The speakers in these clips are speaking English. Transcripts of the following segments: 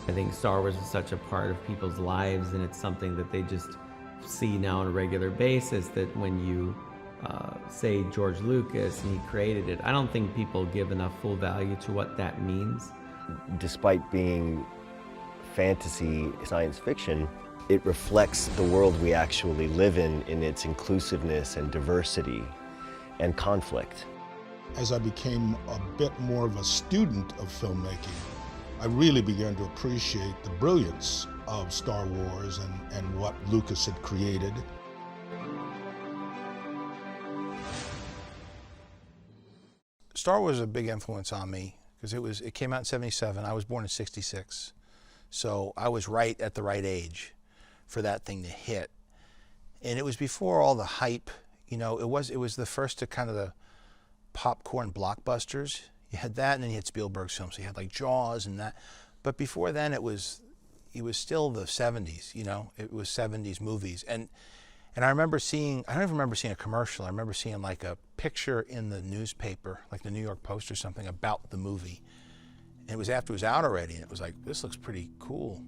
I think Star Wars is such a part of people's lives, and it's something that they just see now on a regular basis, that when you say George Lucas and he created it, I don't think people give enough full value to what that means. Despite being fantasy, science fiction, it reflects the world we actually live in its inclusiveness and diversity and conflict. As I became a bit more of a student of filmmaking, I really began to appreciate the brilliance of Star Wars and what Lucas had created. Star Wars was a big influence on me because it came out in '77. I was born in '66, so I was right at the right age for that thing to hit. And it was before all the hype. You know, it was the first to kind of the popcorn blockbusters. You had that, and then you had Spielberg's films. So you had like Jaws and that. But before then, it was still the '70s. You know, it was '70s movies. And I remember seeing, I don't even remember seeing a commercial. I remember seeing like a picture in the newspaper, like the New York Post or something, about the movie. And it was after it was out already, and it was like, this looks pretty cool.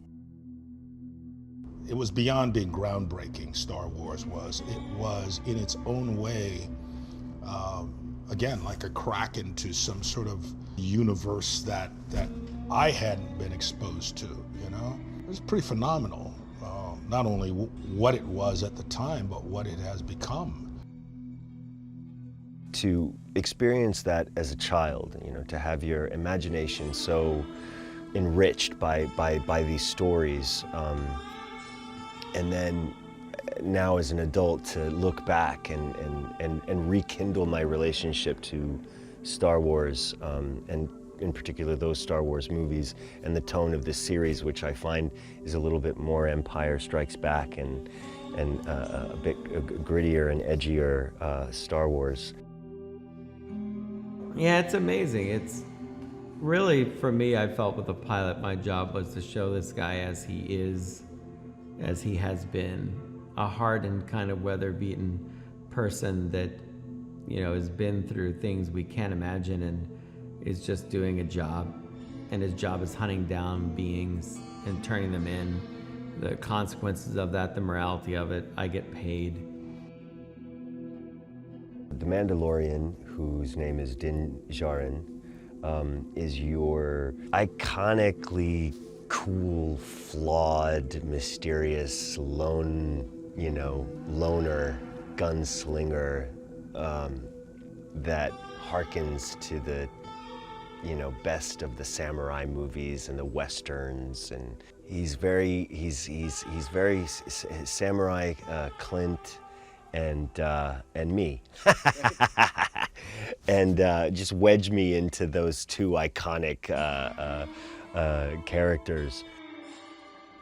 It was beyond being groundbreaking, Star Wars was. It was, in its own way, again, like a crack into some sort of universe that I hadn't been exposed to, you know? It was pretty phenomenal. Not only what it was at the time, but what it has become. To experience that as a child, you know, to have your imagination so enriched by these stories, and then now as an adult to look back and rekindle my relationship to Star Wars, and in particular those Star Wars movies and the tone of this series, which I find is a little bit more Empire Strikes Back and a bit grittier and edgier Star Wars. Yeah, it's amazing. It's really, for me, I felt with the pilot, my job was to show this guy as he is, as he has been, a hardened kind of weather-beaten person that, you know, has been through things we can't imagine and is just doing a job. And his job is hunting down beings and turning them in. The consequences of that, the morality of it, I get paid. The Mandalorian, whose name is Din Djarin, is your iconically cool, flawed, mysterious, loner, gunslinger that harkens to the, best of the samurai movies and the westerns, and he's very samurai Clint and me, and just wedge me into those two iconic characters.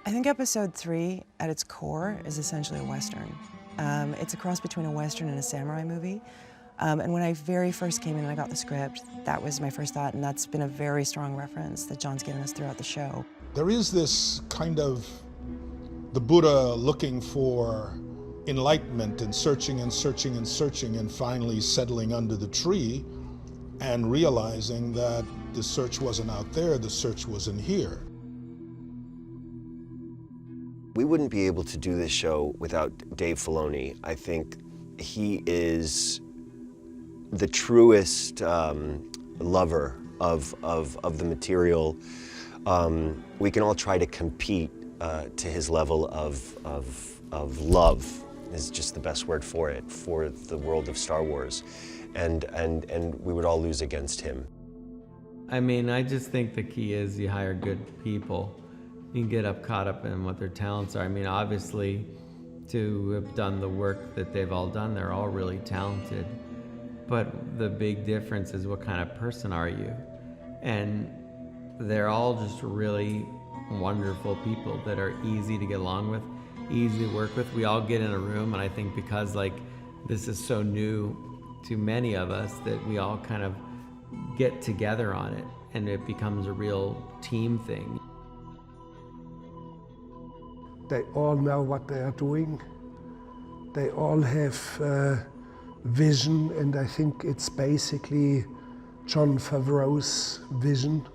I think episode 3, at its core, is essentially a Western. It's a cross between a Western and a samurai movie. And when I very first came in and I got the script, that was my first thought, and that's been a very strong reference that John's given us throughout the show. There is this kind of the Buddha looking for enlightenment and searching and searching and searching, and finally settling under the tree and realizing that the search wasn't out there, the search was in here. We wouldn't be able to do this show without Dave Filoni. I think he is the truest lover of the material. We can all try to compete to his level of love, is just the best word for it, for the world of Star Wars. And we would all lose against him. I mean, I just think the key is you hire good people. You can get caught up in what their talents are. I mean, obviously, to have done the work that they've all done, they're all really talented. But the big difference is what kind of person are you? And they're all just really wonderful people that are easy to get along with, easy to work with. We all get in a room, and I think because this is so new to many of us, that we all kind of get together on it, and it becomes a real team thing. They all know what they are doing. They all have vision, and I think it's basically Jon Favreau's vision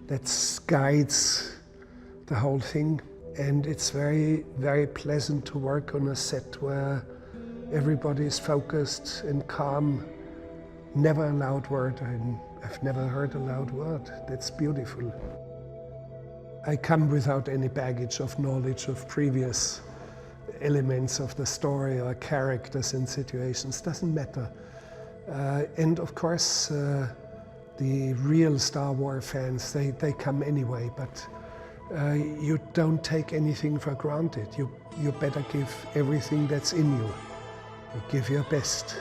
that guides the whole thing. And it's very, very pleasant to work on a set where everybody is focused and calm. Never a loud word. I've never heard a loud word. That's beautiful. I come without any baggage of knowledge of previous elements of the story or characters and situations. Doesn't matter. And of course, the real Star Wars fans, they come anyway, but you don't take anything for granted. You better give everything that's in you. You give your best.